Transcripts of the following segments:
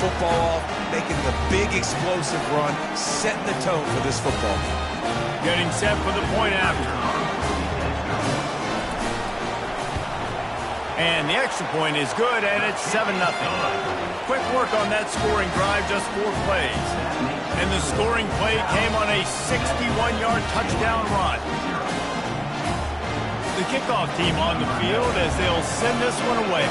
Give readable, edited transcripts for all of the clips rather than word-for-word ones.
football off, making the big explosive run, setting the tone for this football game. Getting set for the point after. And the extra point is good, and it's 7-0. Quick work on that scoring drive, just 4 plays. And the scoring play came on a 61-yard touchdown run. The kickoff team on the field as they'll send this one away.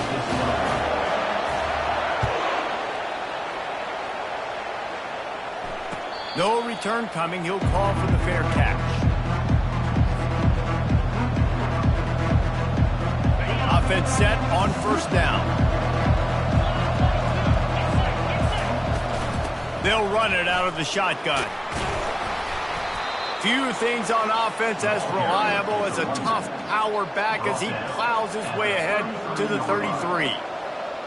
No return coming. He'll call for the fair catch. Offense set on first down. They'll run it out of the shotgun. Few things on offense as reliable as a tough power back as he plows his way ahead to the 33.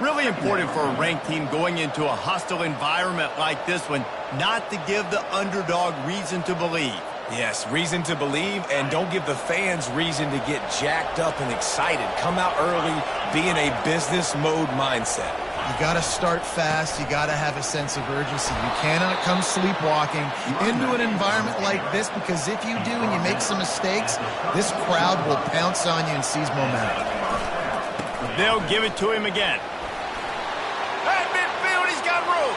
Really important for a ranked team going into a hostile environment like this one not to give the underdog reason to believe. Yes, reason to believe, and don't give the fans reason to get jacked up and excited. Come out early, be in a business mode mindset. You got to start fast. You got to have a sense of urgency. You cannot come sleepwalking into an environment like this, because if you do and you make some mistakes, this crowd will pounce on you and seize momentum. They'll give it to him again. At midfield, he's got room.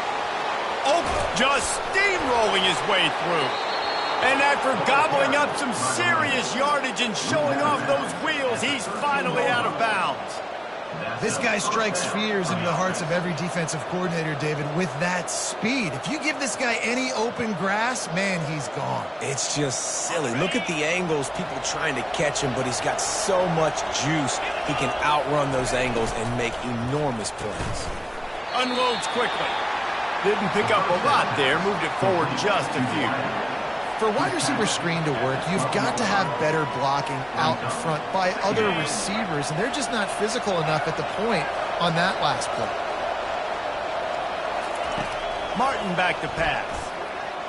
Oh, just steamrolling his way through. And after gobbling up some serious yardage and showing off those wheels, he's finally out of bounds. This guy strikes fears into the hearts of every defensive coordinator, David, with that speed. If you give this guy any open grass, man, he's gone. It's just silly. Look at the angles, people trying to catch him, but he's got so much juice. He can outrun those angles and make enormous plays. Unloads quickly. Didn't pick up a lot there, moved it forward just a few. For a wide receiver screen to work, you've got to have better blocking out in front by other receivers, and they're just not physical enough at the point on that last play. Martin back to pass.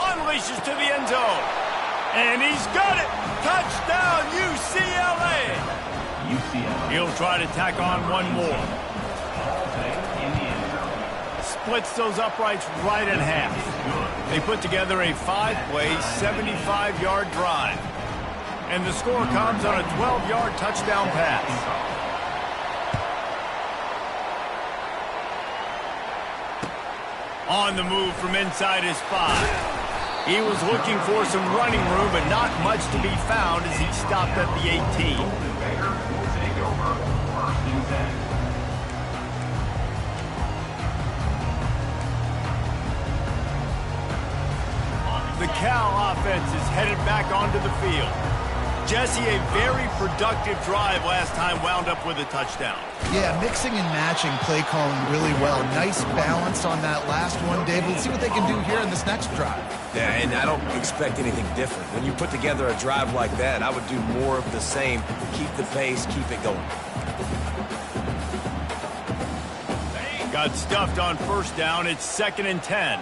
Unleashes to the end zone. And he's got it! Touchdown, UCLA! He'll try to tack on one more. Splits those uprights right in half. They put together a 5-play, 75-yard drive. And the score comes on a 12-yard touchdown pass. On the move from inside his 5. He was looking for some running room, but not much to be found as he stopped at the 18. The Cal offense is headed back onto the field. Jesse, a very productive drive last time, wound up with a touchdown. Yeah, mixing and matching play calling really well. Nice balance on that last one, David. Let's see what they can do here in this next drive. Yeah, and I don't expect anything different. When you put together a drive like that, I would do more of the same. Keep the pace, keep it going. Got stuffed on first down. It's 2nd and 10.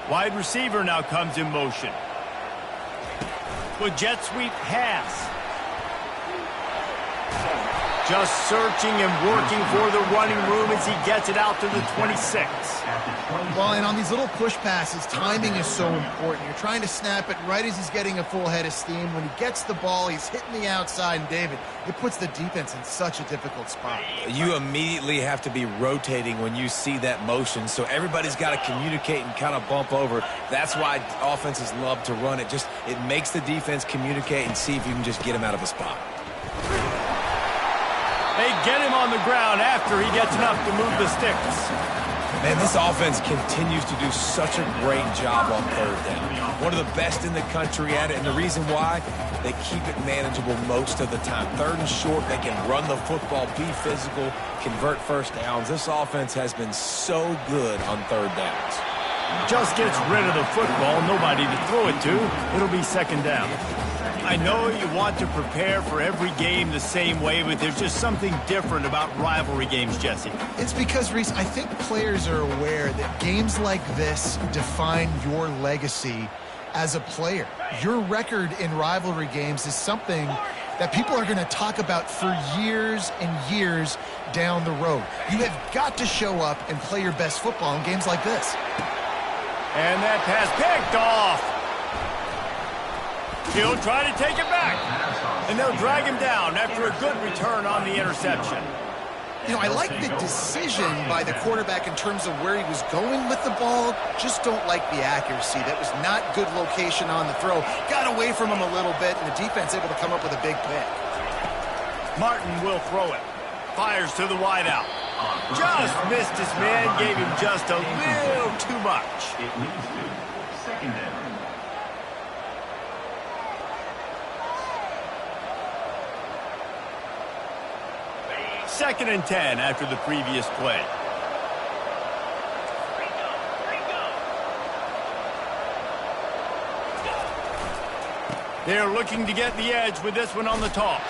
Wide receiver now comes in motion. With jet sweep pass. Just searching and working for the running room as he gets it out to the 26. Well, and on these little push passes, timing is so important. You're trying to snap it right as he's getting a full head of steam. When he gets the ball, he's hitting the outside, and David, it puts the defense in such a difficult spot. You immediately have to be rotating when you see that motion, so everybody's got to communicate and kind of bump over. That's why offenses love to run it. It makes the defense communicate and see if you can just get him out of a spot. They get him on the ground after he gets enough to move the sticks. Man, this offense continues to do such a great job on third down. One of the best in the country at it, and the reason why, they keep it manageable most of the time. 3rd and short, they can run the football, be physical, convert first downs. This offense has been so good on 3rd downs. Just gets rid of the football, nobody to throw it to. It'll be 2nd down. I know you want to prepare for every game the same way, but there's just something different about rivalry games, Jesse. It's because, Reese, I think players are aware that games like this define your legacy as a player. Your record in rivalry games is something that people are going to talk about for years and years down the road. You have got to show up and play your best football in games like this. And that pass picked off. He'll try to take it back. And they'll drag him down after a good return on the interception. You know, I like the decision by the quarterback in terms of where he was going with the ball. Just don't like the accuracy. That was not good location on the throw. Got away from him a little bit, and the defense able to come up with a big pick. Martin will throw it. Fires to the wideout. Just missed his man, gave him just a little too much. It leads to second down. Second and 10 after the previous play. They're looking to get the edge with this one on the toss.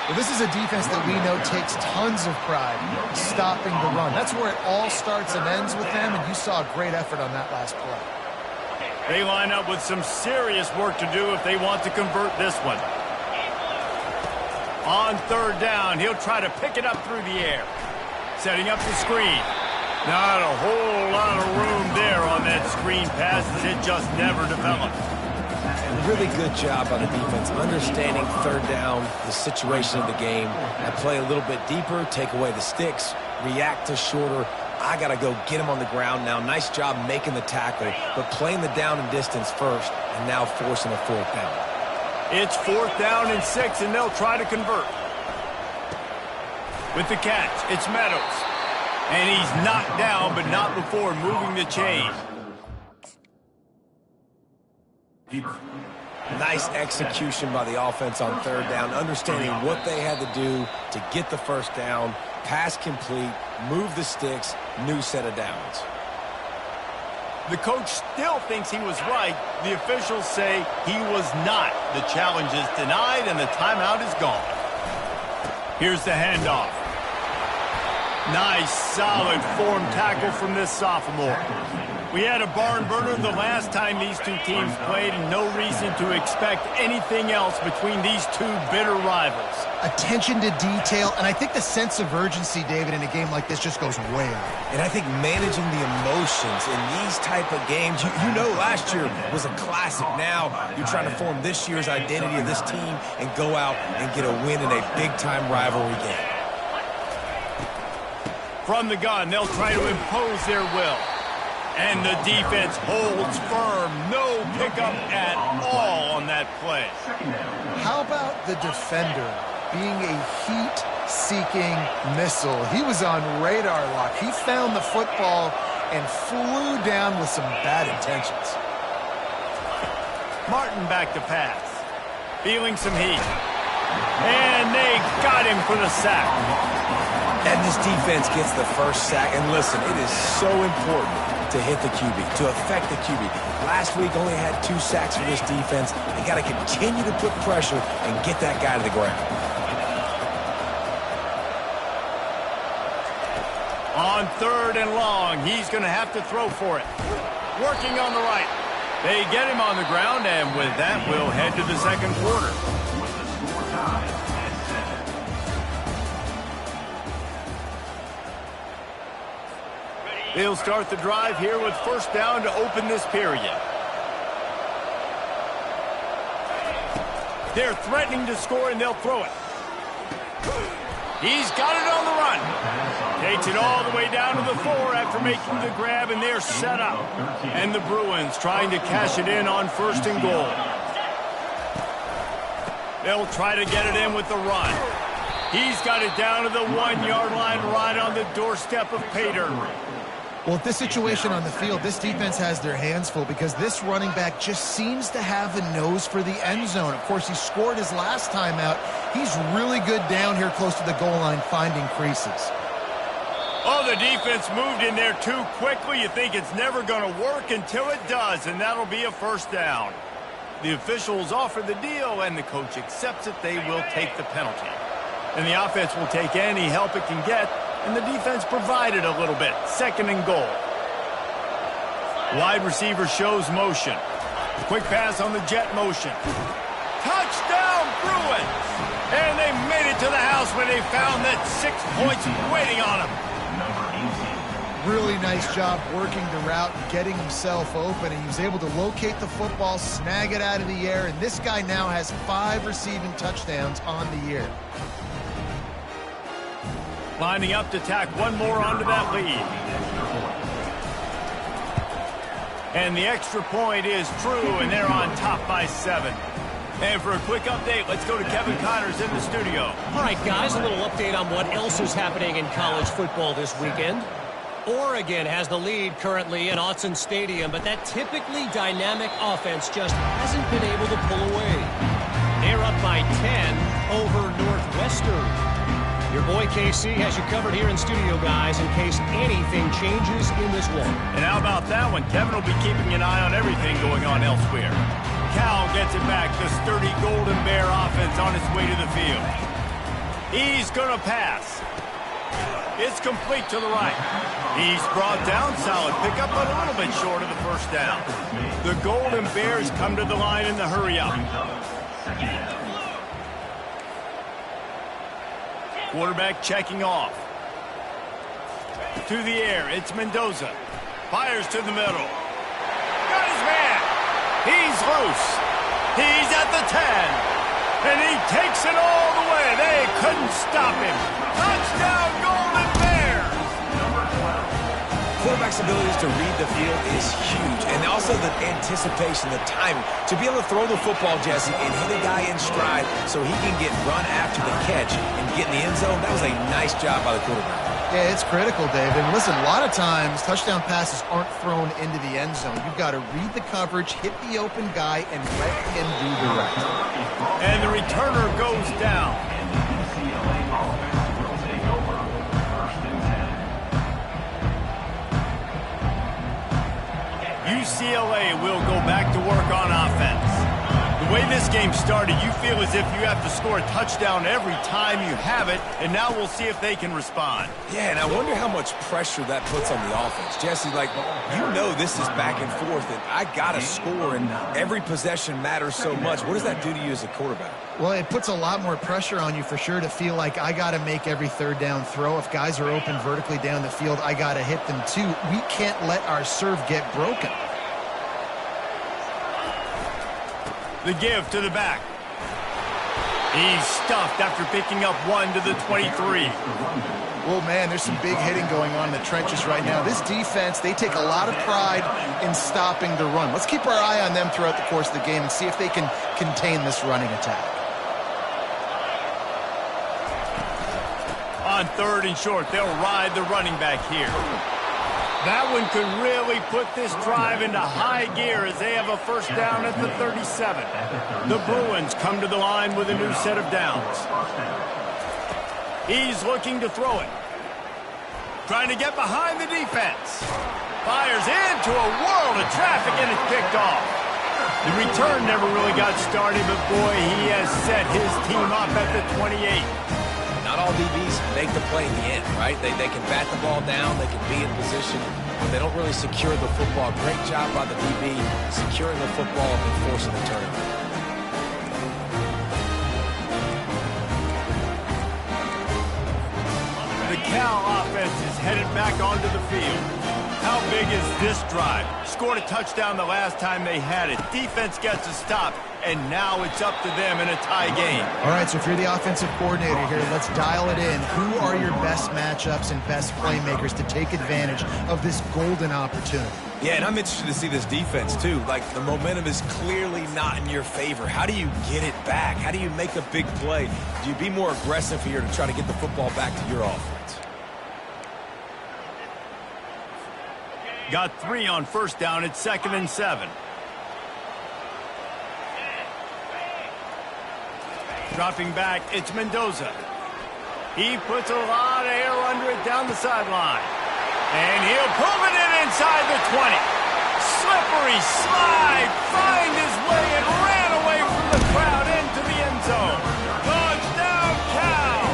Well, this is a defense that we know takes tons of pride stopping the run. That's where it all starts and ends with them, and you saw a great effort on that last play. They line up with some serious work to do if they want to convert this one. On third down, he'll try to pick it up through the air. Setting up the screen. Not a whole lot of room there on that screen pass as it just never developed. And really good job by the defense, understanding third down, the situation of the game. I play a little bit deeper, take away the sticks, react to shorter. I got to go get him on the ground now. Nice job making the tackle, but playing the down and distance first, and now forcing a fourth down. It's 4th down and 6, and they'll try to convert. With the catch, it's Meadows. And he's knocked down, but not before moving the chain. Nice execution by the offense on third down, understanding what they had to do to get the first down, pass complete, move the sticks, new set of downs. The coach still thinks he was right. The officials say he was not. The challenge is denied, and the timeout is gone. Here's the handoff. Nice, solid form tackle from this sophomore. We had a barn burner the last time these two teams played, and no reason to expect anything else between these two bitter rivals. Attention to detail, and I think the sense of urgency, David, in a game like this just goes way up. And I think managing the emotions in these type of games, you know last year was a classic. Now you're trying to form this year's identity of this team and go out and get a win in a big-time rivalry game. From the gun, they'll try to impose their will. And the defense holds firm. No pickup at all on that play. How about the defender being a heat-seeking missile? He was on radar lock. He found the football and flew down with some bad intentions. Martin back to pass. Feeling some heat. And they got him for the sack. And this defense gets the first sack. And listen, it is so important to hit the QB, to affect the QB. Last week only had 2 sacks for this defense. They got to continue to put pressure and get that guy to the ground. On third and long, he's going to have to throw for it. Working on the right. They get him on the ground, and with that, we'll head to the second quarter. They'll start the drive here with first down to open this period. They're threatening to score, and they'll throw it. He's got it on the run. Takes it all the way down to the 4 after making the grab, and they're set up. And the Bruins trying to cash it in on first and goal. They'll try to get it in with the run. He's got it down to the 1-yard line right on the doorstep of Pater. Well, at this situation on the field, this defense has their hands full because this running back just seems to have a nose for the end zone. Of course, he scored his last time out. He's really good down here close to the goal line finding creases. Oh, the defense moved in there too quickly. You think it's never going to work until it does, and that'll be a first down. The officials offer the deal, and the coach accepts it. They will take the penalty. And the offense will take any help it can get. And the defense provided a little bit. Second and goal. Wide receiver shows motion. Quick pass on the jet motion. Touchdown, Bruins! And they made it to the house house when they found that 6 points waiting on him. Really nice job working the route and getting himself open. And he was able to locate the football, snag it out of the air, and this guy now has 5 receiving touchdowns on the year. Lining up to tack one more onto that lead. And the extra point is true, and they're on top by 7. And for a quick update, let's go to Kevin Connors in the studio. All right, guys, a little update on what else is happening in college football this weekend. Oregon has the lead currently in Autzen Stadium, but that typically dynamic offense just hasn't been able to pull away. They're up by 10 over Northwestern. Your boy KC has you covered here in studio, guys, in case anything changes in this one. And how about that one? Kevin will be keeping an eye on everything going on elsewhere. Cal gets it back. The sturdy Golden Bear offense on its way to the field. He's going to pass. It's complete to the right. He's brought down. Solid pickup, but a little bit short of the first down. The Golden Bears come to the line in the hurry-up. Quarterback checking off. To the air, it's Mendoza. Fires to the middle. Got his man. He's loose. He's at the 10. And he takes it all the way. They couldn't stop him. Touchdown, Golden Bears! Quarterback's abilities to read the field is huge. And also the anticipation, the timing. To be able to throw the football, Jesse, and hit a guy in stride so he can get run after the catch and get in the end zone, that was a nice job by the quarterback. Yeah, it's critical, Dave. And listen, a lot of times touchdown passes aren't thrown into the end zone. You've got to read the coverage, hit the open guy, and let him do the rest. And the returner goes down. UCLA will go back to work on offense. The way this game started, you feel as if you have to score a touchdown every time you have it, and now we'll see if they can respond. Yeah, and I wonder how much pressure that puts on the offense. Jesse, like, you know this is back and forth, and I got to score, and every possession matters so much. What does that do to you as a quarterback? Well, it puts a lot more pressure on you for sure to feel like I got to make every third down throw. If guys are open vertically down the field, I got to hit them too. We can't let our serve get broken. The give to the back. He's stuffed after picking up 1 to the 23. Well, man, there's some big hitting going on in the trenches right now. This defense, they take a lot of pride in stopping the run. Let's keep our eye on them throughout the course of the game and see if they can contain this running attack. On 3rd and short, they'll ride the running back here. That one could really put this drive into high gear as they have a first down at the 37. The Bruins come to the line with a new set of downs. He's looking to throw it. Trying to get behind the defense. Fires into a world of traffic and it's picked off. The return never really got started, but boy, he has set his team up at the 28. Not all DBs make the play in the end, right? They can bat the ball down, they can be in position, but they don't really secure the football. Great job by the DB securing the football and forcing the turnover. The Cal offense is headed back onto the field. How big is this drive? Scored a touchdown the last time they had it. Defense gets a stop, and now it's up to them in a tie game. All right, so if you're the offensive coordinator here, let's dial it in. Who are your best matchups and best playmakers to take advantage of this golden opportunity? Yeah, and I'm interested to see this defense, too. Like, the momentum is clearly not in your favor. How do you get it back? How do you make a big play? Do you be more aggressive here to try to get the football back to your offense? Got 3 on first down at 2nd and 7. Dropping back, it's Mendoza. He puts a lot of air under it down the sideline. And he'll pull it in inside the 20. Slippery slide, find his way and ran away from the crowd into the end zone. Touchdown, Cal!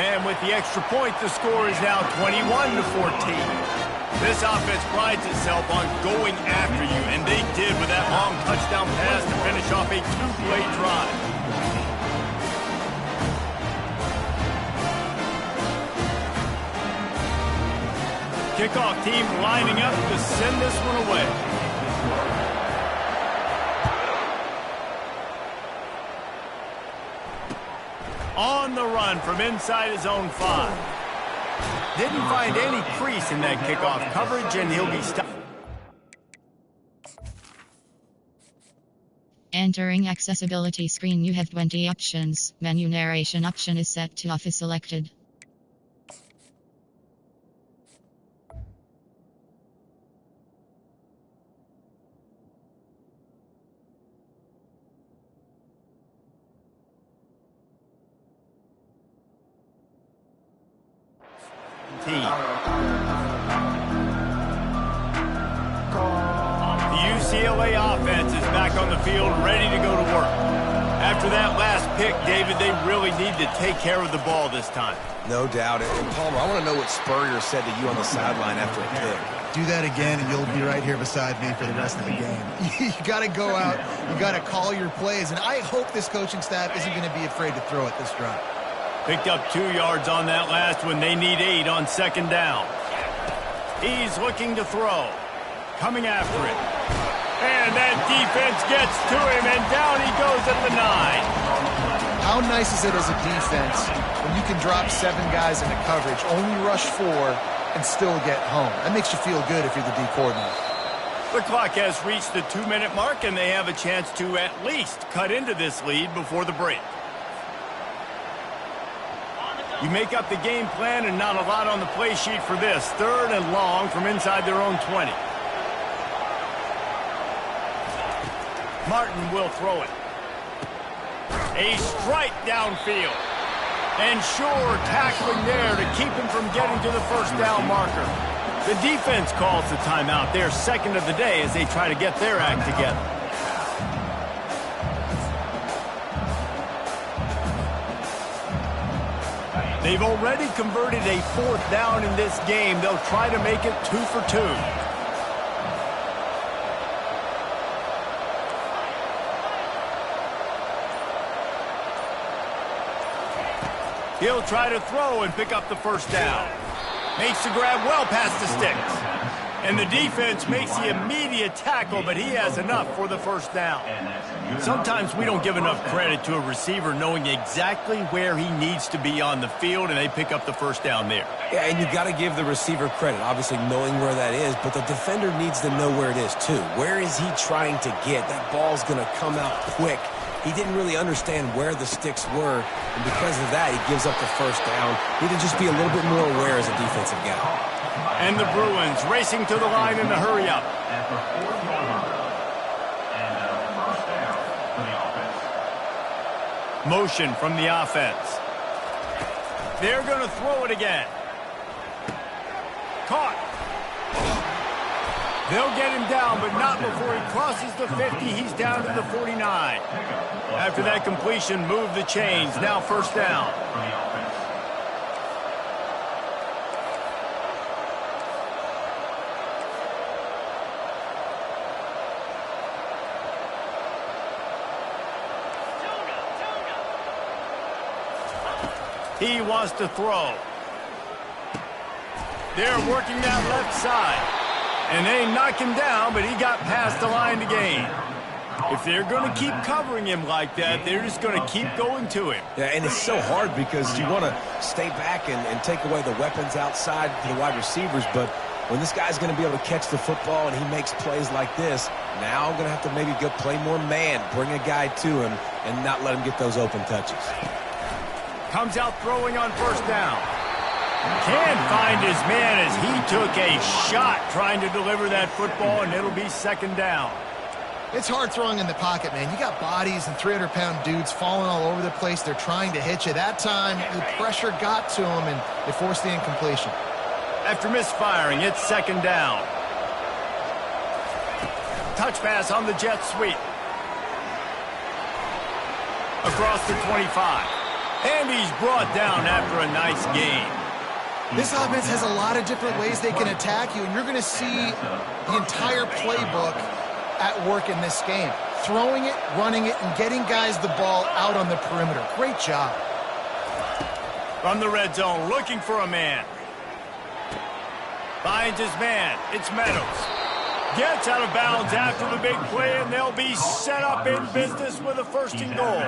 And with the extra point, the score is now 21-14. This offense prides itself on going after you, and they did with that long touchdown pass to finish off a two-play drive. Kickoff team lining up to send this one away. On the run from inside his own 5. Didn't find any crease in that kickoff coverage, and he'll be stopped. Entering accessibility screen, you have 20 options. Menu narration option is set to off is selected. The UCLA offense is back on the field, ready to go to work. After that last pick, David, they really need to take care of the ball this time. No doubt. And Palmer, I want to know what Spurrier said to you on the sideline after a pick. Do that again, and you'll be right here beside me for the rest of the game. You got to go out. You got to call your plays, and I hope this coaching staff isn't going to be afraid to throw it this drive. Picked up 2 yards on that last one. They need 8 on second down. He's looking to throw. Coming after it. And that defense gets to him, and down he goes at the 9. How nice is it as a defense when you can drop 7 guys into coverage, only rush 4, and still get home? That makes you feel good if you're the D coordinator. The clock has reached the 2-minute mark, and they have a chance to at least cut into this lead before the break. You make up the game plan, and not a lot on the play sheet for this. 3rd and long from inside their own 20. Martin will throw it. A strike downfield. And sure, tackling there to keep him from getting to the first down marker. The defense calls the timeout. Their second of the day as they try to get their act together. They've already converted a 4th down in this game. They'll try to make it 2 for 2. He'll try to throw and pick up the first down. Makes the grab well past the sticks. And the defense makes the immediate tackle, but he has enough for the first down. Sometimes we don't give enough credit to a receiver knowing exactly where he needs to be on the field, and they pick up the first down there. Yeah, and you got to give the receiver credit, obviously knowing where that is, but the defender needs to know where it is too. Where is he trying to get? That ball's going to come out quick. He didn't really understand where the sticks were, and because of that, he gives up the first down. He need to just be a little bit more aware as a defensive guy. And the Bruins racing to the line in the hurry-up. Motion from the offense. They're going to throw it again. Caught. They'll get him down, but not before he crosses the 50. He's down to the 49. After that completion, move the chains. Now first down. He wants to throw. They're working that left side. And they knock him down, but he got past the line to gain. If they're going to keep covering him like that, they're just going to keep going to him. Yeah, and it's so hard because you want to stay back and take away the weapons outside to the wide receivers, but when this guy's going to be able to catch the football and he makes plays like this, now I'm going to have to maybe go play more man, bring a guy to him, and not let him get those open touches. Comes out throwing on first down. Can't find his man as he took a shot trying to deliver that football, and it'll be second down. It's hard throwing in the pocket, man. You got bodies and 300-pound dudes falling all over the place. They're trying to hit you. That time, the pressure got to him, and they forced the incompletion. After misfiring, it's second down. Touch pass on the jet sweep. Across the 25. And he's brought down after a nice gain. This offense has a lot of different ways they can attack you, and you're going to see the entire playbook at work in this game. Throwing it, running it, and getting guys the ball out on the perimeter. Great job. From the red zone, looking for a man. Finds his man. It's Meadows. Gets out of bounds after the big play, and they'll be set up in business with a 1st and goal.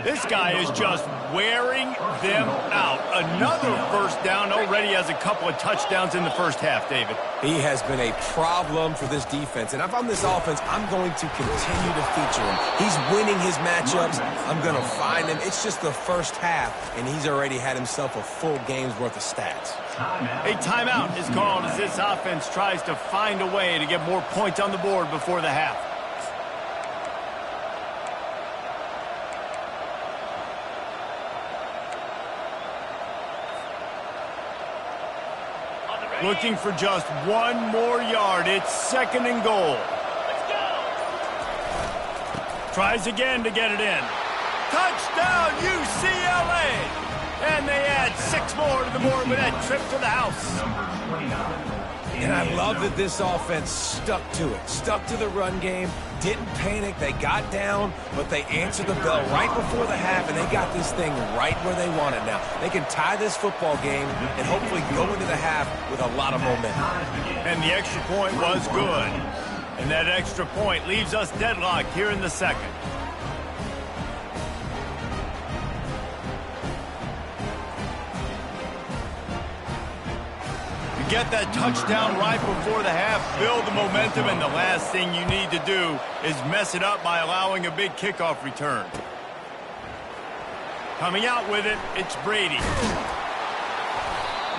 This guy is just wearing them out. Another 1st down, already has a couple of touchdowns in the 1st half, David. He has been a problem for this defense. And if I'm this offense, I'm going to continue to feature him. He's winning his matchups. I'm going to find him. It's just the 1st half, and he's already had himself a full game's worth of stats. A timeout is called as this offense tries to find a way to get more points on the board before the half. Looking for just 1 more yard. It's 2nd and goal. Let's go. Tries again to get it in. Touchdown, UCLA! And they add 6 more to the board with that trip to the house. And I love that this offense stuck to it. Stuck to the run game. Didn't panic. They got down, but they answered the bell right before the half, and they got this thing right where they want it now. They can tie this football game and hopefully go into the half with a lot of momentum. And the extra point was good. And that extra point leaves us deadlocked here in the 2nd. Get that touchdown right before the half, build the momentum, and the last thing you need to do is mess it up by allowing a big kickoff return. Coming out with it, it's Brady.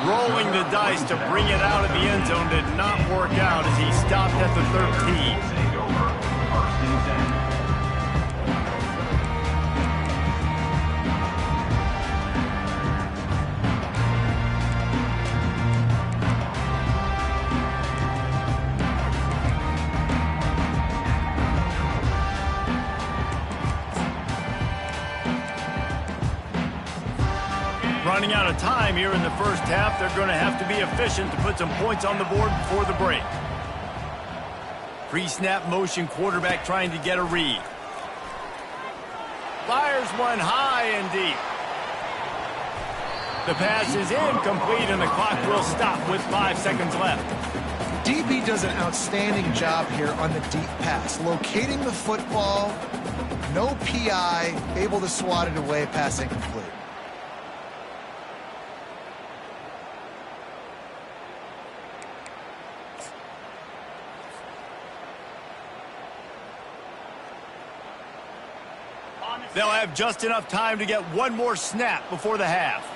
Rolling the dice to bring it out of the end zone did not work out as he stopped at the 13. Running out of time here in the 1st half, they're going to have to be efficient to put some points on the board before the break. Pre-snap motion quarterback trying to get a read. Fires one high and deep. The pass is incomplete and the clock will stop with 5 seconds left. DB does an outstanding job here on the deep pass. Locating the football, no PI, able to swat it away, pass incomplete. They'll have just enough time to get 1 more snap before the half.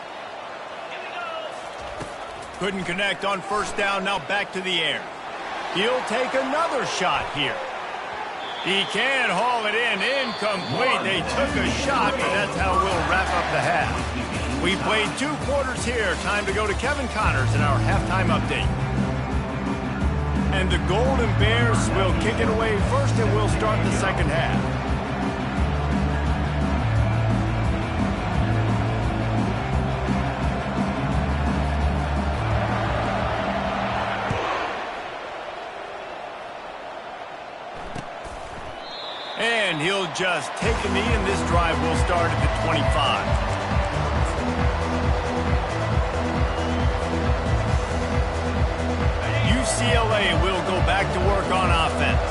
Couldn't connect on 1st down, now back to the air. He'll take another shot here. He can haul it in, incomplete. They took a shot, but that's how we'll wrap up the half. We played 2 quarters here. Time to go to Kevin Connors in our halftime update. And the Golden Bears will kick it away first, and we'll start the 2nd half. And he'll just take a knee, and this drive will start at the 25. UCLA will go back to work on offense.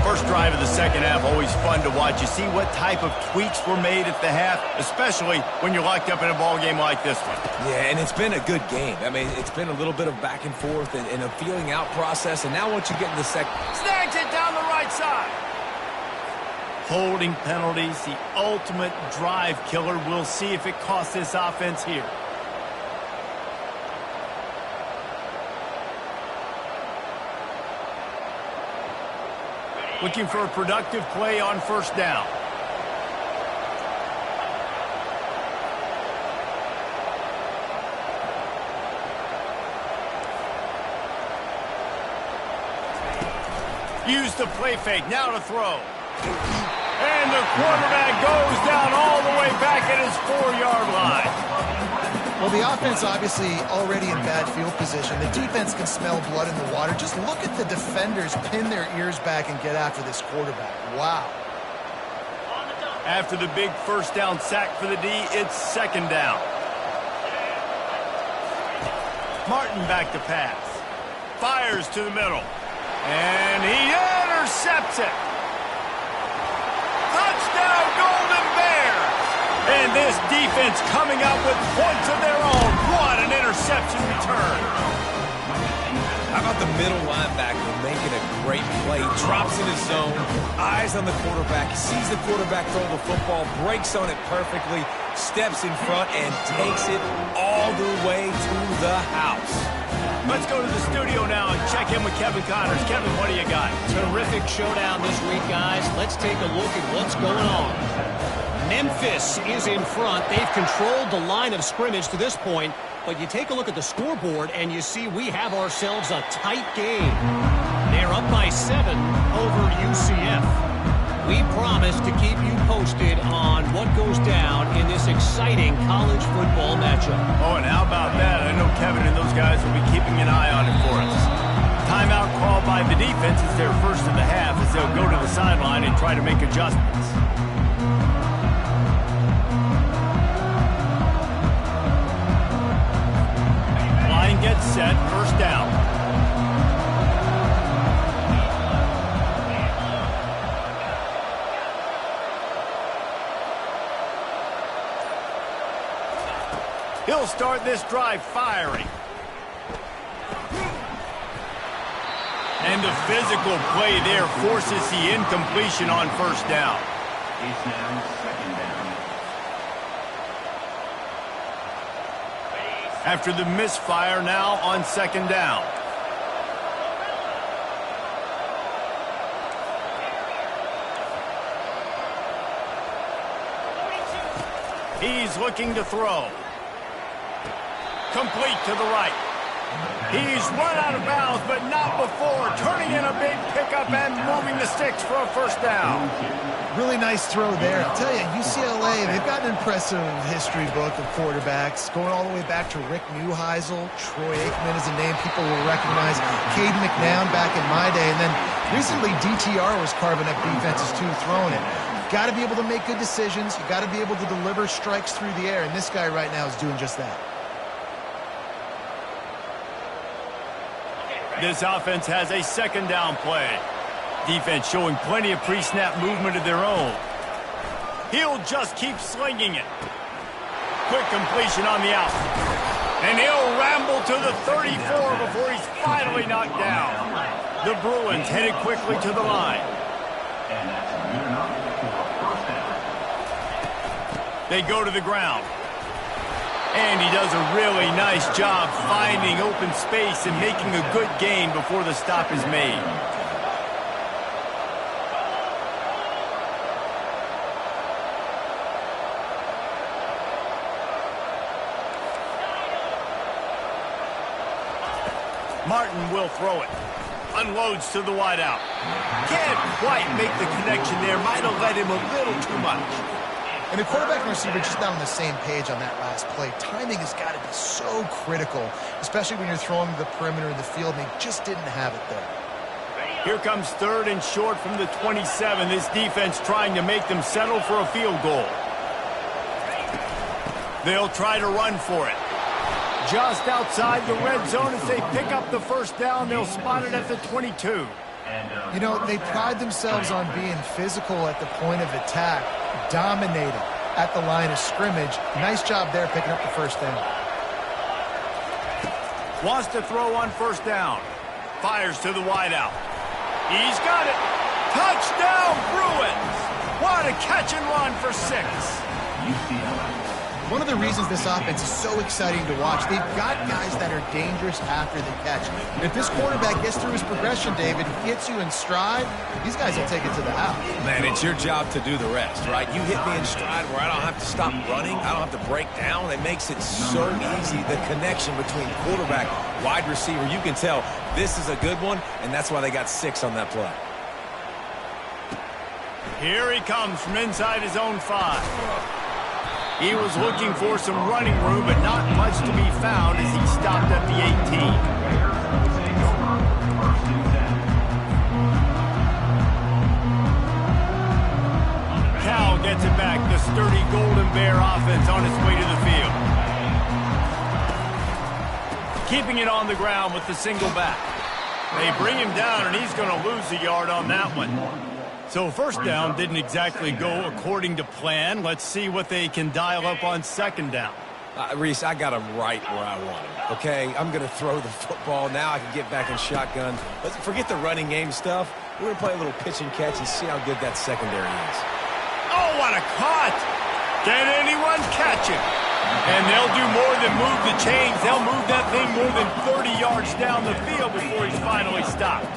First drive of the 2nd half, always fun to watch. You see what type of tweaks were made at the half, especially when you're locked up in a ball game like this one. Yeah, and it's been a good game. I mean, it's been a little bit of back and forth and a feeling out process, and now once you get in the second... Snags it down the right side. Holding penalties, the ultimate drive killer. We'll see if it costs this offense here. Looking for a productive play on 1st down. Use the play fake, now to throw. And the quarterback goes down all the way back at his 4-yard line. Well, the offense obviously already in bad field position. The defense can smell blood in the water. Just look at the defenders pin their ears back and get after this quarterback. Wow. After the big first down sack for the D, it's second down. Martin back to pass. Fires to the middle. And he intercepts it. Touchdown, Golden Bears! And this defense coming up with points of their own. What an interception return. How about the middle linebacker making a great play? Drops in his zone, eyes on the quarterback, sees the quarterback throw the football, breaks on it perfectly, steps in front, and takes it all the way to the house. Let's go to the studio now and check in with Kevin Connors. Kevin, what do you got? Terrific showdown this week, guys. Let's take a look at what's going on. Memphis is in front. They've controlled the line of scrimmage to this point, but you take a look at the scoreboard and you see we have ourselves a tight game. They're up by 7 over UCF. We promise to keep you posted on what goes down in this exciting college football matchup. Oh, and how about that? I know Kevin and those guys will be keeping an eye on it for us. Timeout called by the defense. It's their first of the half as they'll go to the sideline and try to make adjustments. Line gets set, first down. He'll start this drive firing. And the physical play there forces the incompletion on first down. It's now second down. After the misfire, now on second down. He's looking to throw. Complete to the right. He's run out of bounds, but not before. Turning in a big pickup and moving the sticks for a first down. Really nice throw there. I'll tell you, UCLA, they've got an impressive history book of quarterbacks, going all the way back to Rick Neuheisel. Troy Aikman is a name people will recognize. Cade McNown back in my day. And then recently, DTR was carving up defenses too, throwing it. You've got to be able to make good decisions. You've got to be able to deliver strikes through the air. And this guy right now is doing just that. This offense has a second down play. Defense showing plenty of pre-snap movement of their own. He'll just keep slinging it. Quick completion on the out. And he'll ramble to the 34 before he's finally knocked down. The Bruins headed quickly to the line. And that's good enough for a first down. They go to the ground. And he does a really nice job finding open space and making a good gain before the stop is made. Martin will throw it. Unloads to the wideout. Can't quite make the connection there. Might have led him a little too much. And the quarterback and receiver just not on the same page on that last play. Timing has got to be so critical, especially when you're throwing to the perimeter of the field, and they just didn't have it there. Here comes third and short from the 27. This defense trying to make them settle for a field goal. They'll try to run for it. Just outside the red zone as they pick up the first down. They'll spot it at the 22. You know, they pride themselves on being physical at the point of attack, dominating at the line of scrimmage. Nice job there picking up the first down. Wants to throw on first down. Fires to the wideout. He's got it. Touchdown, Bruins. What a catch and run for 6. UCLA. One of the reasons this offense is so exciting to watch, they've got guys that are dangerous after the catch. And if this quarterback gets through his progression, David, hits you in stride, these guys will take it to the house. Man, it's your job to do the rest, right? You hit me in stride where I don't have to stop running. I don't have to break down. It makes it so easy, the connection between quarterback, wide receiver. You can tell this is a good one, and that's why they got 6 on that play. Here he comes from inside his own 5. He was looking for some running room, but not much to be found as he stopped at the 18. Cal gets it back. The sturdy Golden Bear offense on its way to the field. Keeping it on the ground with the single back. They bring him down, and he's going to lose a yard on that one. So first down didn't exactly go according to plan. Let's see what they can dial up on second down. Reese, I got him right where I want him, okay? I'm going to throw the football. Now I can get back in shotgun. Let's forget the running game stuff. We're going to play a little pitch and catch and see how good that secondary is. Oh, what a caught! Can anyone catch him? And they'll do more than move the chains. They'll move that thing more than 30 yards down the field before he's finally stopped.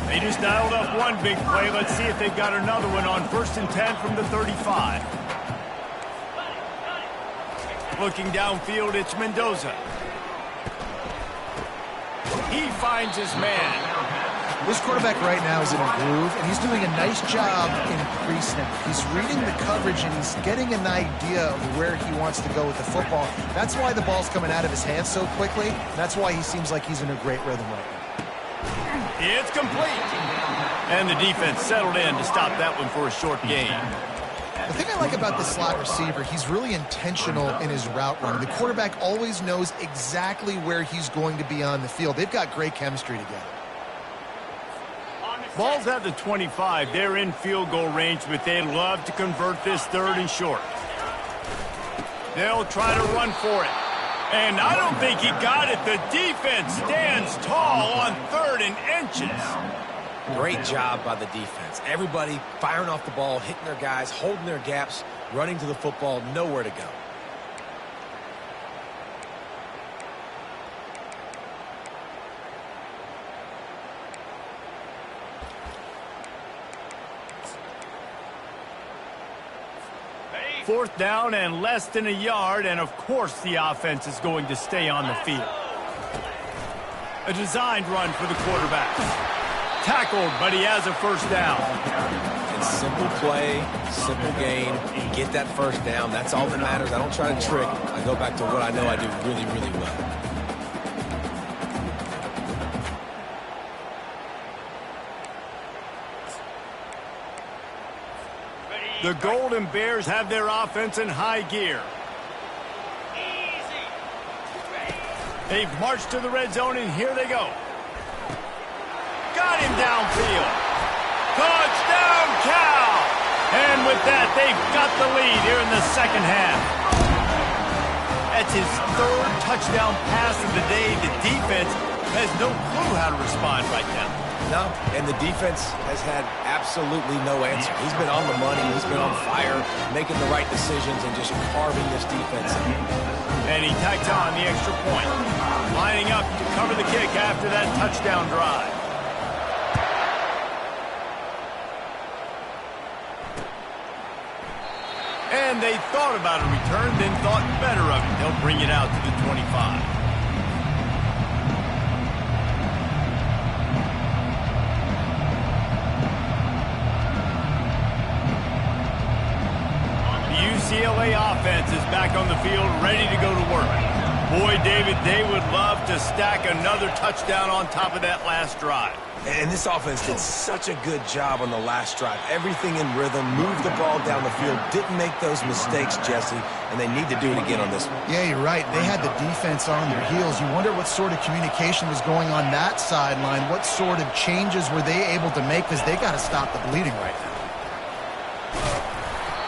They just dialed up one big play. Let's see if they've got another one on 1st and 10 from the 35. Looking downfield, it's Mendoza. He finds his man. This quarterback right now is in a groove, and he's doing a nice job in pre-snap. He's reading the coverage, and he's getting an idea of where he wants to go with the football. That's why the ball's coming out of his hands so quickly. That's why he seems like he's in a great rhythm right now. It's complete. And the defense settled in to stop that one for a short gain. The thing I like about this slot receiver, he's really intentional in his route running. The quarterback always knows exactly where he's going to be on the field. They've got great chemistry together. Ball's at the 25. They're in field goal range, but they'd love to convert this 3rd and short. They'll try to run for it. And I don't think he got it. The defense stands tall on 3rd and inches. Great job by the defense. Everybody firing off the ball, hitting their guys, holding their gaps, running to the football, nowhere to go. Fourth down and less than a yard, and of course the offense is going to stay on the field. A designed run for the quarterback. Tackled, but he has a first down. It's simple play, simple gain. Get that first down. That's all that matters. I don't try to trick. I go back to what I know I do really, really well. The Golden Bears have their offense in high gear. They've marched to the red zone, and here they go. Got him downfield. Touchdown, Cal! And with that, they've got the lead here in the second half. That's his 3rd touchdown pass of the day. The defense has no clue how to respond right now. No, and the defense has had absolutely no answer. He's been on the money. He's been on fire, making the right decisions and just carving this defense in. And he tacks on the extra point. Lining up to cover the kick after that touchdown drive. And they thought about a return, then thought better of it. They'll bring it out to the 25. UCLA offense is back on the field, ready to go to work. Boy, David, they would love to stack another touchdown on top of that last drive. And this offense did such a good job on the last drive. Everything in rhythm, moved the ball down the field, didn't make those mistakes, Jesse, and they need to do it again on this one. Yeah, you're right. They had the defense on their heels. You wonder what sort of communication was going on that sideline. What sort of changes were they able to make, because they got to stop the bleeding right now.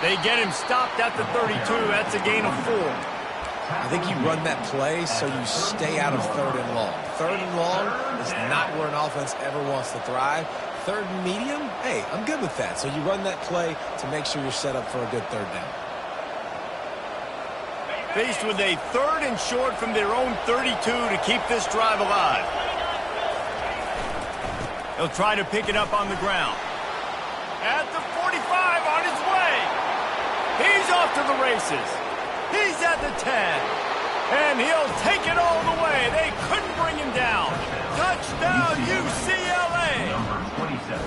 They get him stopped at the 32. That's a gain of 4. I think you run that play so you stay out of 3rd and long. 3rd and long is not where an offense ever wants to thrive. 3rd and medium, hey, I'm good with that. So you run that play to make sure you're set up for a good 3rd down. Faced with a 3rd and short from their own 32 to keep this drive alive. They'll try to pick it up on the ground. At the 45, on his way. He's off to the races. He's at the 10. And he'll take it all the way. They couldn't bring him down. Touchdown, UCLA. Number 27.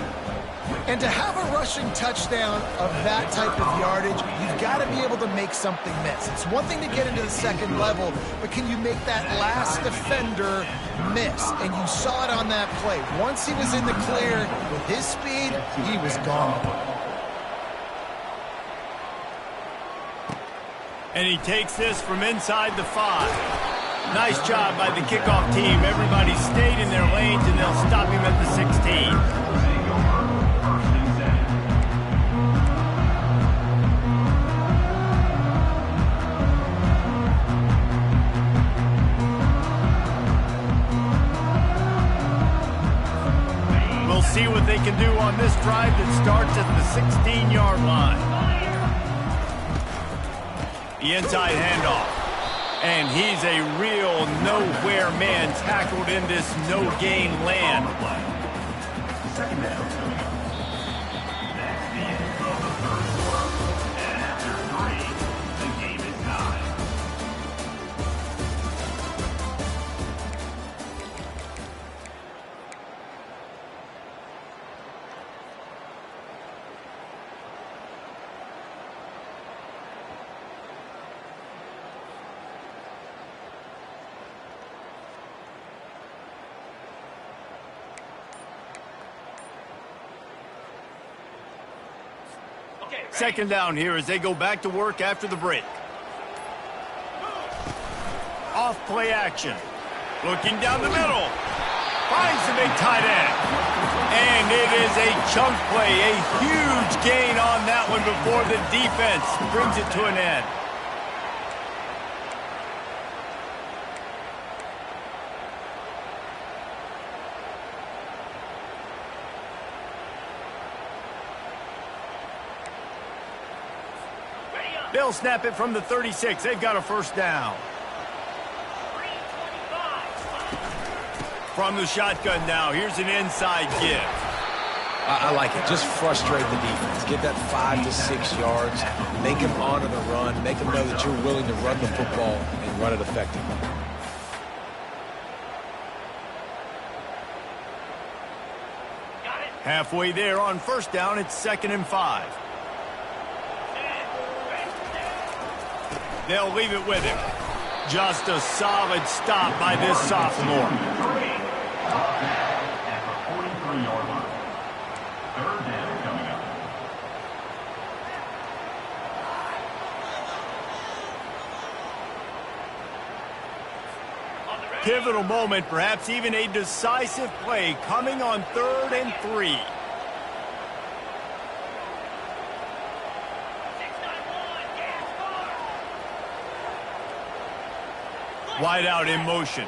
And to have a rushing touchdown of that type of yardage, you've got to be able to make something miss. It's one thing to get into the second level, but can you make that last defender miss? And you saw it on that play. Once he was in the clear with his speed, he was gone. And he takes this from inside the 5. Nice job by the kickoff team. Everybody stayed in their lanes, and they'll stop him at the 16. We'll see what they can do on this drive that starts at the 16-yard line. The inside handoff. And he's a real nowhere man tackled in this no-gain land. Second down. That's the end of the first quarter. And after 3, the game is tied. Second down here as they go back to work after the break. Off play action. Looking down the middle. Finds the big tight end. And it is a chunk play. A huge gain on that one before the defense brings it to an end. They'll snap it from the 36. They've got a first down. From the shotgun now, here's an inside give. I like it. Just frustrate the defense. Get that 5 to 6 yards. Make them honor the run. Make them know that you're willing to run the football and run it effectively. Halfway there on first down, it's 2nd and 5. They'll leave it with him. Just a solid stop by this sophomore. At the 43-yard line. Third down coming up. Pivotal moment, perhaps even a decisive play coming on 3rd and 3. Wide out in motion.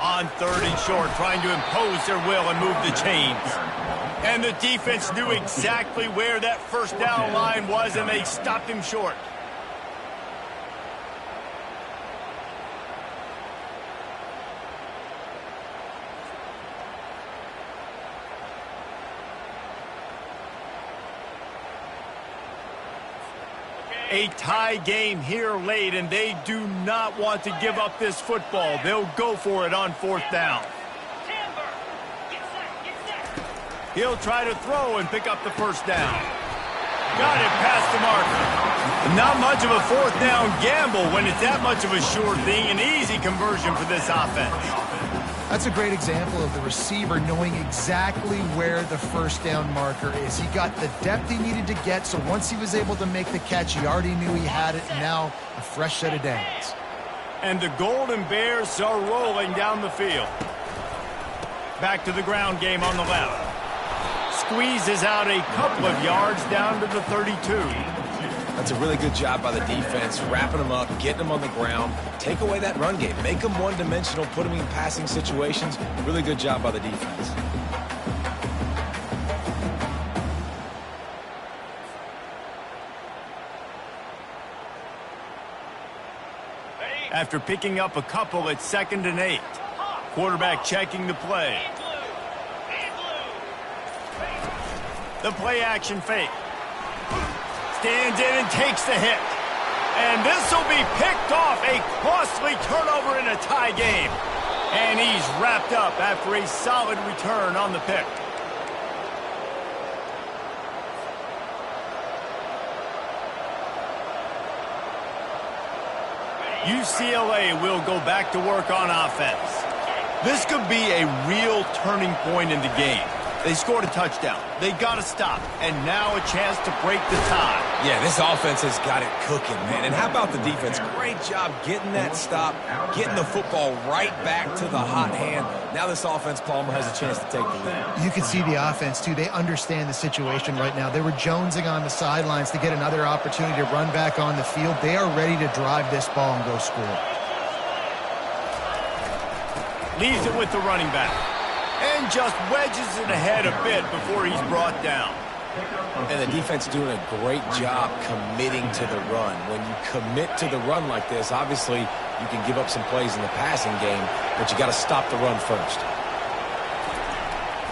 On 3rd and short, trying to impose their will and move the chains. And the defense knew exactly where that first down line was, and they stopped him short. A tie game here late, and they do not want to give up this football. They'll go for it on 4th down. He'll try to throw and pick up the first down. Got it past the marker. Not much of a 4th down gamble when it's that much of a sure thing. An easy conversion for this offense. That's a great example of the receiver knowing exactly where the first down marker is. He got the depth he needed to get, so once he was able to make the catch, he already knew he had it, and now a fresh set of downs. And the Golden Bears are rolling down the field. Back to the ground game on the left. Squeezes out a couple of yards down to the 32. That's a really good job by the defense, wrapping them up, getting them on the ground. Take away that run game. Make them one-dimensional, put them in passing situations. Really good job by the defense. After picking up a couple, it's 2nd and 8. Quarterback checking the play. The play action fake. Stands in and takes the hit. And this will be picked off. A costly turnover in a tie game. And he's wrapped up after a solid return on the pick. UCLA will go back to work on offense. This could be a real turning point in the game. They scored a touchdown. They got to stop. And now a chance to break the tie. Yeah, this offense has got it cooking, man. And how about the defense? Great job getting that stop, getting the football right back to the hot hand. Now this offense, Palmer, has a chance to take the lead. You can see the offense, too. They understand the situation right now. They were jonesing on the sidelines to get another opportunity to run back on the field. They are ready to drive this ball and go score. Leaves it with the running back. And just wedges it ahead a bit before he's brought down. And the defense doing a great job committing to the run. When you commit to the run like this, obviously you can give up some plays in the passing game, but you got to stop the run first.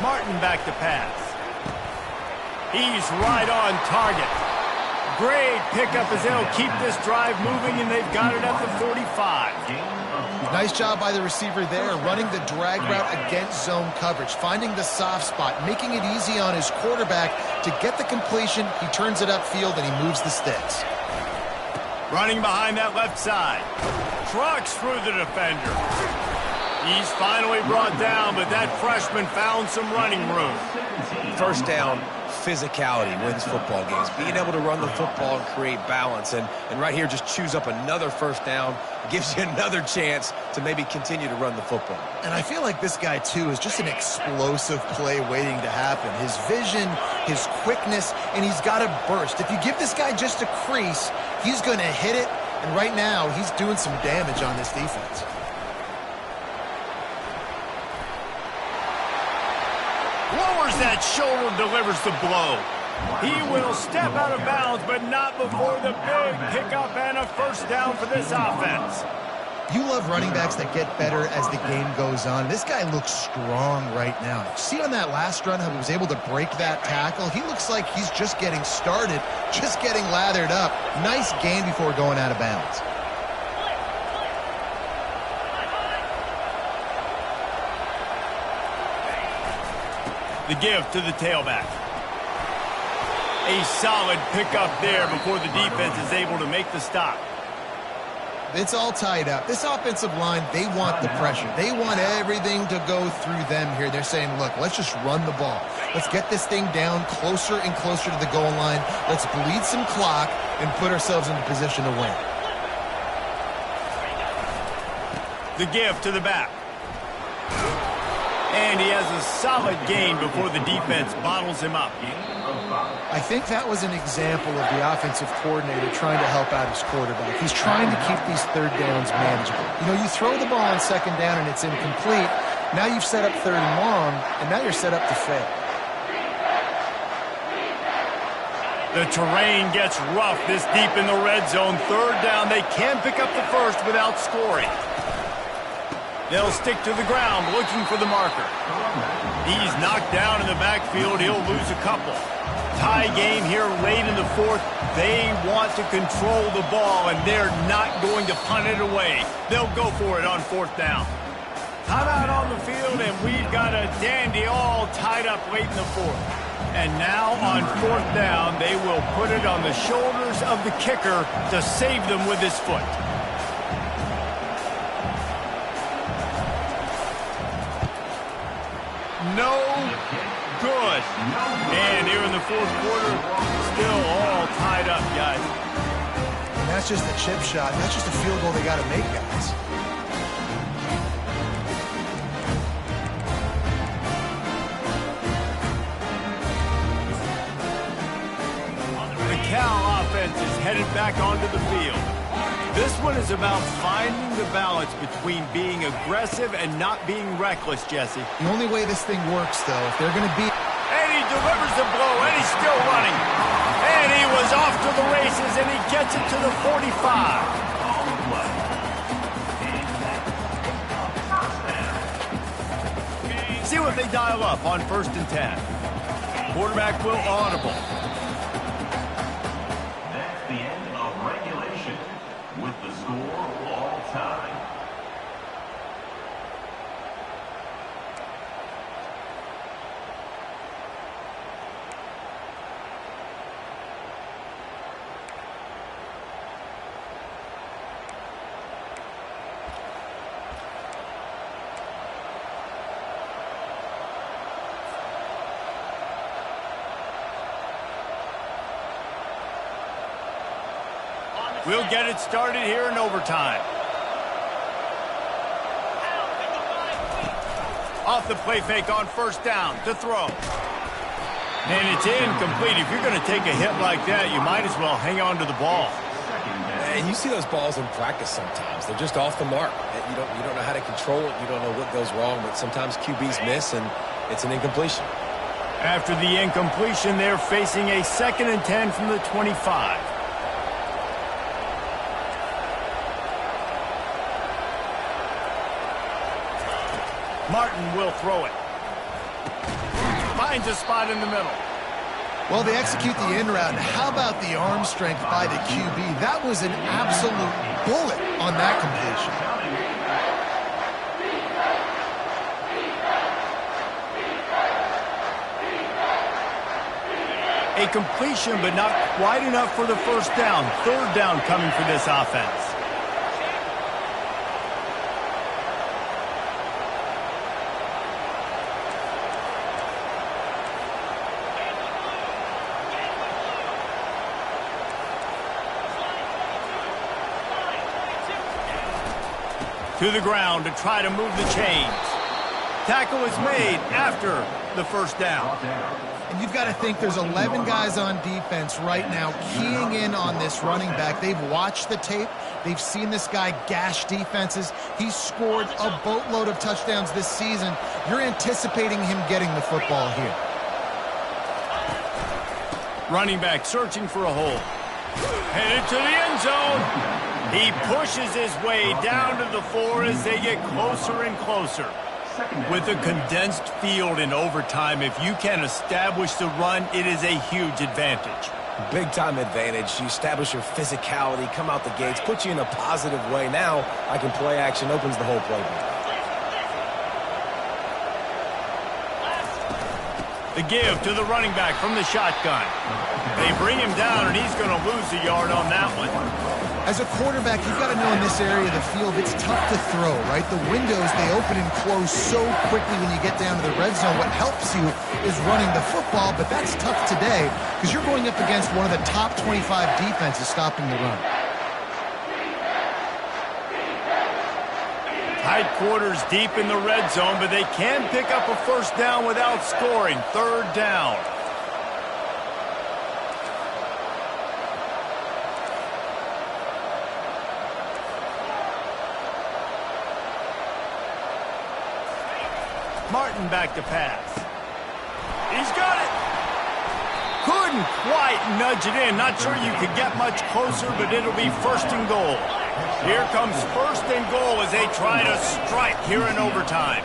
Martin back to pass. He's right on target. Great pickup as they'll keep this drive moving, and they've got it at the 45. Nice job by the receiver there, running the drag route against zone coverage, finding the soft spot, making it easy on his quarterback to get the completion. He turns it upfield, and he moves the sticks. Running behind that left side. Trucks through the defender. He's finally brought down, but that freshman found some running room. First down, physicality wins football games. Being able to run the football and create balance. And right here, just choose up another first down, gives you another chance to maybe continue to run the football. And I feel like this guy, too, is just an explosive play waiting to happen. His vision, his quickness, and he's got a burst. If you give this guy just a crease, he's going to hit it. And right now, he's doing some damage on this defense. Lowers that shoulder, delivers the blow. He will step out of bounds, but not before the big pickup and a first down for this offense. You love running backs that get better as the game goes on. This guy looks strong right now. See on that last run how he was able to break that tackle? He looks like he's just getting started, just getting lathered up. Nice gain before going out of bounds. The give to the tailback. A solid pickup there before the defense is able to make the stop. It's all tied up. This offensive line, they want the pressure. They want everything to go through them here. They're saying, look, let's just run the ball. Let's get this thing down closer and closer to the goal line. Let's bleed some clock and put ourselves in a position to win. The give to the back. And he has a solid gain before the defense bottles him up. I think that was an example of the offensive coordinator trying to help out his quarterback. He's trying to keep these third downs manageable. You know, you throw the ball on second down and it's incomplete. Now you've set up third and long, and now you're set up to fail. The terrain gets rough this deep in the red zone. Third down, they can pick up the first without scoring. They'll stick to the ground looking for the marker. He's knocked down in the backfield. He'll lose a couple. Tie game here late in the fourth. They want to control the ball, and they're not going to punt it away. They'll go for it on fourth down. Timeout on the field, and we've got a dandy all tied up late in the fourth. And now on fourth down, they will put it on the shoulders of the kicker to save them with his foot. No good. And here in the fourth quarter, still all tied up, guys. And that's just a chip shot. That's just a field goal they got to make, guys. The Cal offense is headed back onto the field. This one is about finding the balance between being aggressive and not being reckless, Jesse. The only way this thing works, though, if they're going to be... And he delivers the blow, and he's still running. And he was off to the races, and he gets it to the 45. See what they dial up on 1st and 10. Quarterback will audible. That's the end of regulation with the score all time. We'll get it started here in overtime. Off the play fake on first down to throw. And it's incomplete. If you're going to take a hit like that, you might as well hang on to the ball. And you see those balls in practice sometimes. They're just off the mark. You don't know how to control it. You don't know what goes wrong, but sometimes QBs miss, and it's an incompletion. After the incompletion, they're facing a 2nd and 10 from the 25. Martin will throw it. Finds a spot in the middle. Well, they execute the in route. How about the arm strength by the QB? That was an absolute bullet on that completion. A completion, but not quite enough for the first down. 3rd down coming for this offense. To the ground to try to move the chains. Tackle is made after the first down. And you've got to think there's 11 guys on defense right now keying in on this running back. They've watched the tape. They've seen this guy gash defenses. He's scored a boatload of touchdowns this season. You're anticipating him getting the football here. Running back searching for a hole. Headed to the end zone. He pushes his way down to the 4 as they get closer and closer. With a condensed field in overtime, if you can establish the run, it is a huge advantage. Big-time advantage. You establish your physicality, come out the gates, put you in a positive way. Now, I can play action, opens the whole playbook. The give to the running back from the shotgun. They bring him down, and he's going to lose a yard on that one. As a quarterback, you've got to know in this area of the field, it's tough to throw, right? The windows, they open and close so quickly when you get down to the red zone. What helps you is running the football, but that's tough today because you're going up against one of the top 25 defenses stopping the run. Tight quarters deep in the red zone, but they can pick up a first down without scoring. 3rd down. Martin back to pass. He's got it. Couldn't quite nudge it in. Not sure you could get much closer, but it'll be 1st and goal. Here comes 1st and goal as they try to strike here in overtime.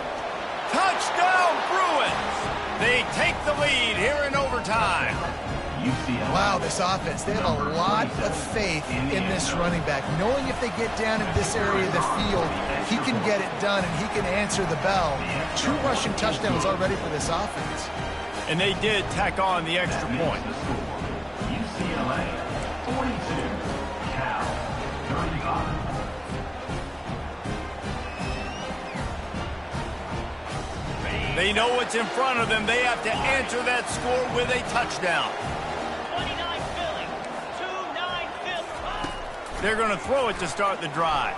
Touchdown, Bruins! They take the lead here in overtime. Wow, this offense, they have a lot of faith in this running back. Knowing if they get down in this area of the field, he can get it done and he can answer the bell. 2 rushing touchdowns already for this offense. And they did tack on the extra point. UCLA 42, Cal 35. They know what's in front of them. They have to answer that score with a touchdown. 29 Philly, 2-9 Philly. They're going to throw it to start the drive.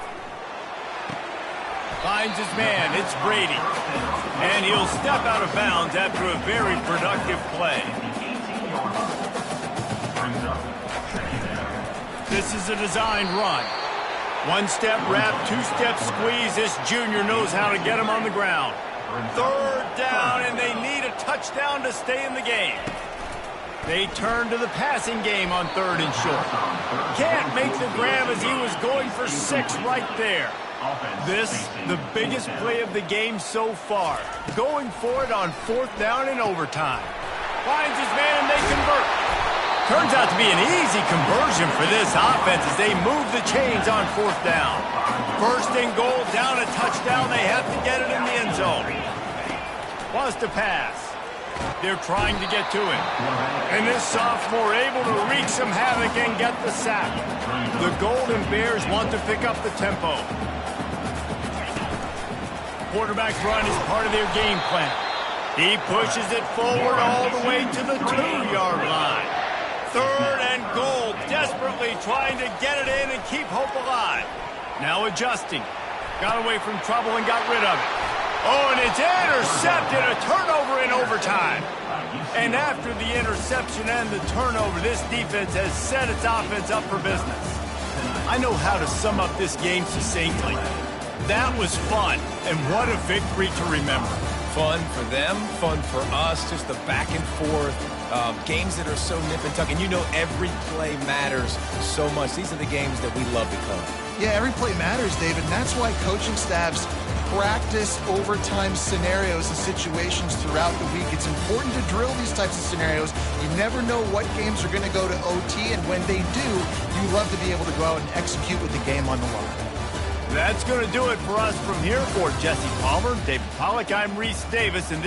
Finds his man. It's Brady. And he'll step out of bounds after a very productive play. This is a designed run. 1-step wrap, 2-step squeeze. This junior knows how to get him on the ground. 3rd down, and they need a touchdown to stay in the game. They turn to the passing game on 3rd and short. Can't make the grab as he was going for 6 right there. This, the biggest play of the game so far. Going for it on 4th down in overtime. Finds his man, and they convert. Turns out to be an easy conversion for this offense as they move the chains on 4th down. 1st and goal, down a touchdown. They have to get it in the end zone. Wants to pass. They're trying to get to him. And this sophomore able to wreak some havoc and get the sack. The Golden Bears want to pick up the tempo. Quarterback run is part of their game plan. He pushes it forward all the way to the 2-yard line. 3rd and goal, desperately trying to get it in and keep hope alive. Now adjusting. Got away from trouble and got rid of it. Oh, and it's intercepted. A turnover in overtime. And after the interception and the turnover, this defense has set its offense up for business. I know how to sum up this game succinctly. That was fun, and what a victory to remember. Fun for them, fun for us, just the back and forth, games that are so nip and tuck. And you know every play matters so much. These are the games that we love to cover. Yeah, every play matters, David, and that's why coaching staffs practice overtime scenarios and situations throughout the week. It's important to drill these types of scenarios. You never know what games are going to go to OT, and when they do, you love to be able to go out and execute with the game on the line. That's going to do it for us from here. For Jesse Palmer, David Pollack, I'm Reese Davis, and this